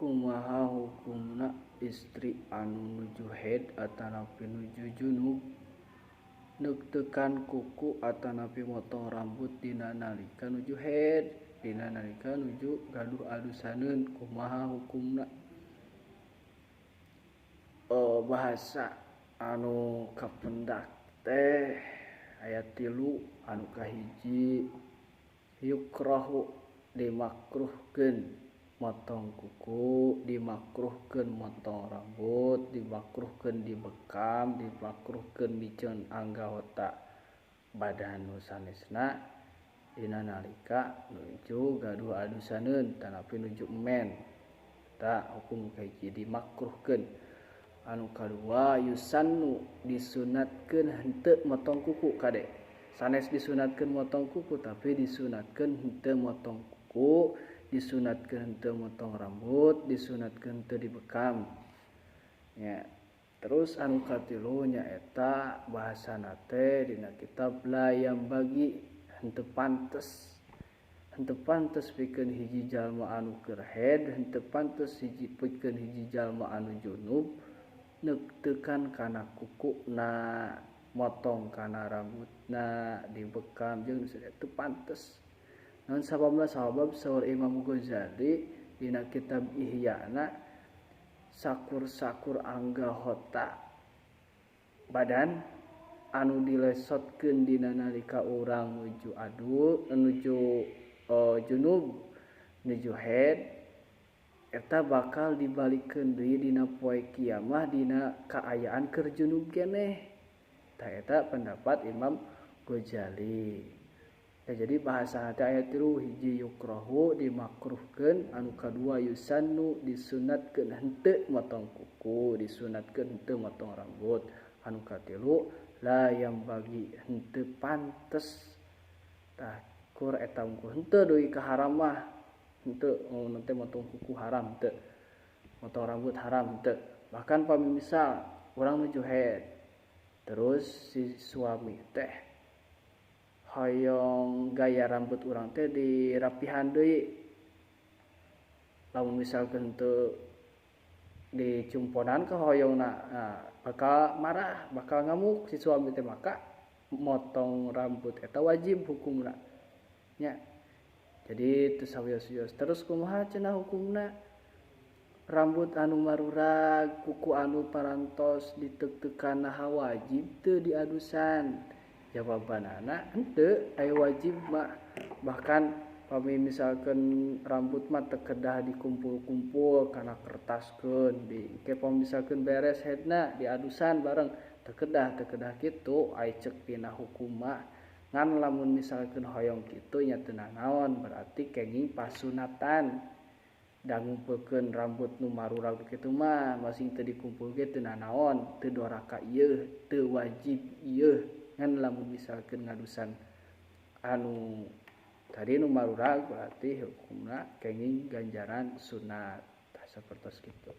Kumaha hukumna istri anu nuju haid atanapi nuju junub neuk-teukan kuku atanapi motong rambut dina nalika nuju haid dina nalika nuju gaduh alusaneun kumaha hukumna. Bahasa anu kapendak teh aya 3 anu kahiji yukrahu dimakruhkeun motong kuku, dimakruhkeun motong rambut, dimakruhkeun dibekam, dimakruhkeun miceun anggota badan nu sanesna dina nalika nuju gaduh alusaneun tanapi nuju emen. Eta hukum kahiji dimakruhkeun. Anu kadua yusannu disunatkeun henteu motong kuku kade. Sanes disunatkeun motong kuku tapi disunatkeun henteu motong kuku, disunatkeun henteu motong rambut, disunatkeun henteu dibekam. Ya. Terus anu katilu nyaeta bahasana teh dina kitab la yambagi henteu pantes. Henteu pantes pikeun hiji jalma anu keur haid, henteu pantes pikeun hiji jalma anu junub neuk-teukan kana kukuna, motong kana rambutna, dibekam jeung teu pantes. Naon sababna? Sabab saur Imam Ghazali dina kitab Ihyana sakur-sakur anggota badan anu dilesotkeun dina nalika urang nuju junub nuju haid eta bakal dibalikeun deui dina poe kiamah dina kaayaan keur junub keneh. Tah eta pendapat Imam Ghazali. Jadi bahasa teh aya 3, hiji yukrahu dimakruhkeun, anu kadua yusannu disunatkeun henteu motong kuku, disunatkeun henteu motong rambut, anu katilu la yambagi henteu pantes. Tah kur eta unggul henteu deui kaharam mah. Henteu teh motong kuku haram henteu. Motong rambut haram henteu. Bahkan pami misal urang nuju haid terus si suami teh hoyong gaya rambut urang teh dirapihan deui. Lamun misalkeun teu dicumponan ka hoyongna, bakal marah, bakal ngamuk si suami teh, maka motong rambut eta wajib hukumna. Nya. Jadi teu sawios-wios. Terus kumaha cenah hukumna? Rambut anu marurag, kuku anu parantos diteuk-teukan naha wajib teu diadusan? Jawabanana henteu, aya wajib mah. Bahkan pami misalkeun rambut mah teu kedah dikumpul-kumpul kana kertaskeun, engke pami misalkeun beres haidna diadusan bareng teu kedah kitu aya ceuk dina hukum mah. Ngan lamun misalkeun hoyong kitu nya teu naon, berarti kenging pasunatan. Da ngumpulkeun rambut nu marurag kitu mah masing teu dikumpulkeun teu naon, teu doraka ieu, teu wajib ieu. Ngan lamun misalkeun ngadusan anu tadi nu marurag berarti hukumna kenging ganjaran sunat. Tah sapertos kitu.